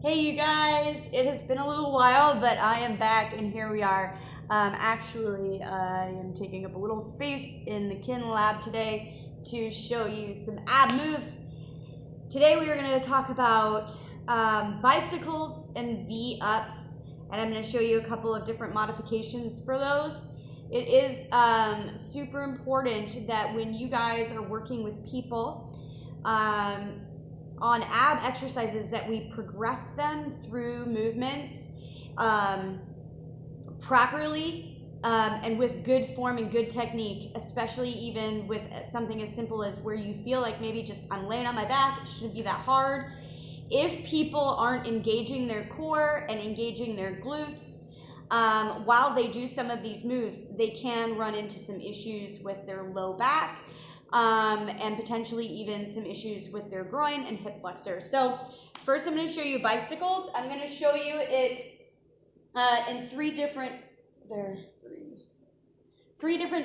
Hey you guys, it has been a little while, but I am back and here we are. I am taking up a little space in the Kin Lab today to show you some ab moves. Today we are going to talk about bicycles and V-ups, and I'm going to show you a couple of different modifications for those. It is super important that when you guys are working with people, on ab exercises that we progress them through movements properly and with good form and good technique, especially even with something as simple as where you feel like maybe just I'm laying on my back, it shouldn't be that hard. If people aren't engaging their core and engaging their glutes while they do some of these moves, they can run into some issues with their low back and potentially even some issues with their groin and hip flexor. So first I'm going to show you bicycles. I'm going to show you it in three different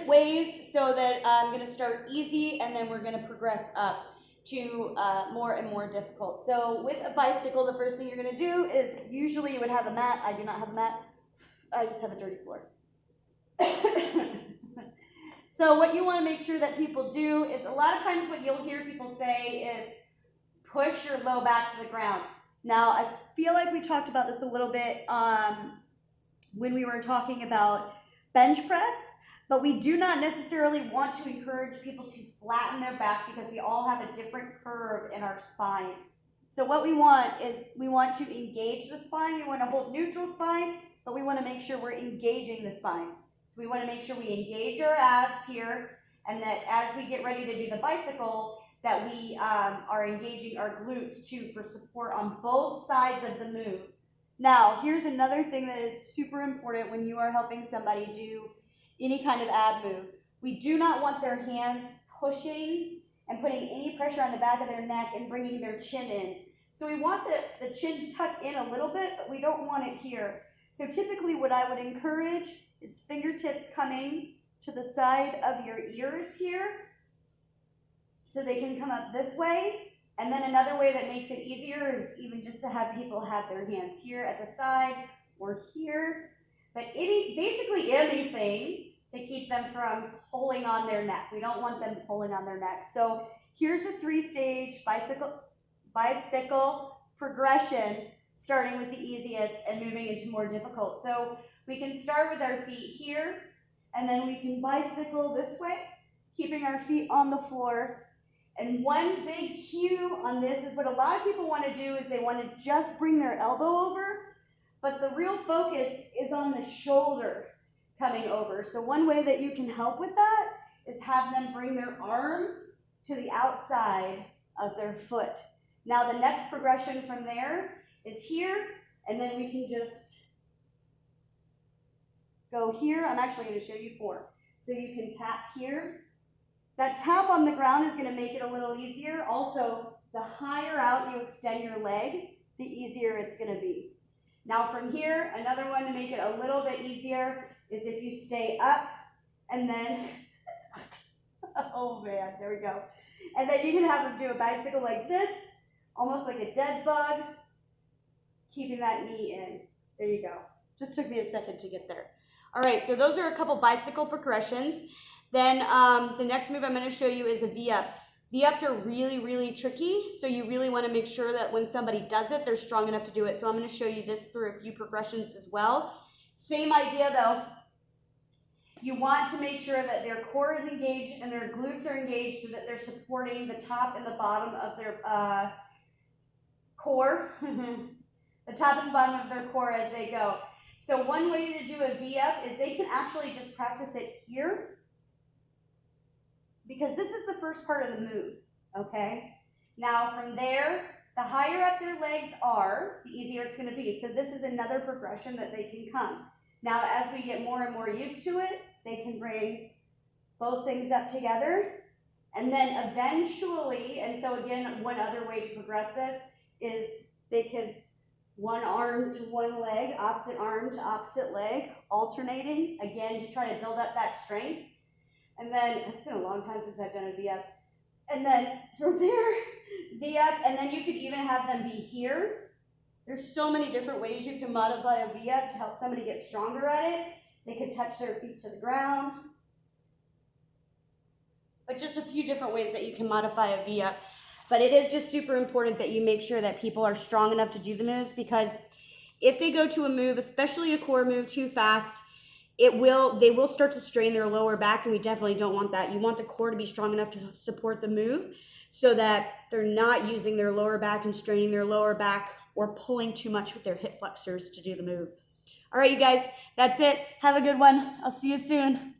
ways, so that I'm going to start easy and then we're going to progress up to more and more difficult. So with a bicycle, the first thing you're going to do is, usually you would have a mat. I do not have a mat. I just have a dirty floor. So what you want to make sure that people do is, a lot of times what you'll hear people say is push your low back to the ground. Now, I feel like we talked about this a little bit when we were talking about bench press, but we do not necessarily want to encourage people to flatten their back because we all have a different curve in our spine. So what we want is, we want to engage the spine. We want to hold neutral spine, but we want to make sure we're engaging the spine. So we want to make sure we engage our abs here, and that as we get ready to do the bicycle, that we are engaging our glutes too for support on both sides of the move. Now, here's another thing that is super important when you are helping somebody do any kind of ab move. We do not want their hands pushing and putting any pressure on the back of their neck and bringing their chin in. So we want the chin to tuck in a little bit, but we don't want it here. So typically what I would encourage is fingertips coming to the side of your ears here, so they can come up this way. And then another way that makes it easier is even just to have people have their hands here at the side or here. But basically anything to keep them from pulling on their neck. We don't want them pulling on their neck. So here's a 3-stage bicycle progression, starting with the easiest and moving into more difficult. So we can start with our feet here, and then we can bicycle this way, keeping our feet on the floor. And one big cue on this is, what a lot of people want to do is they want to just bring their elbow over, but the real focus is on the shoulder coming over. So one way that you can help with that is have them bring their arm to the outside of their foot. Now the next progression from there is here, and then we can just go here. I'm actually going to show you 4. So you can tap here. That tap on the ground is going to make it a little easier. Also, the higher out you extend your leg, the easier it's going to be. Now from here, another one to make it a little bit easier is if you stay up and then, oh man, there we go. And then you can have them do a bicycle like this, almost like a dead bug, keeping that knee in. There you go. Just took me a second to get there. All right, so those are a couple bicycle progressions. Then the next move I'm going to show you is a V-up. V-ups are really, really tricky, so you really want to make sure that when somebody does it, they're strong enough to do it. So I'm going to show you this through a few progressions as well. Same idea though. You want to make sure that their core is engaged and their glutes are engaged, so that they're supporting the top and the bottom of their core. The top and bottom of their core as they go. So one way to do a V-up is they can actually just practice it here, because this is the first part of the move, okay? Now from there, the higher up their legs are, the easier it's going to be. So this is another progression that they can come. Now as we get more and more used to it, they can bring both things up together. And then eventually, and so again, one other way to progress this is they can one arm to one leg, opposite arm to opposite leg, alternating, again, to try to build up that strength. And then, it's been a long time since I've done a V-up. And then from there, V-up, and then you could even have them be here There's so many different ways you can modify a V-up to help somebody get stronger at it. They could touch their feet to the ground. But just a few different ways that you can modify a V-up. But it is just super important that you make sure that people are strong enough to do the moves, because if they go to a move, especially a core move, too fast, they will start to strain their lower back, and we definitely don't want that. You want the core to be strong enough to support the move so that they're not using their lower back and straining their lower back or pulling too much with their hip flexors to do the move. All right, you guys, that's it. Have a good one. I'll see you soon.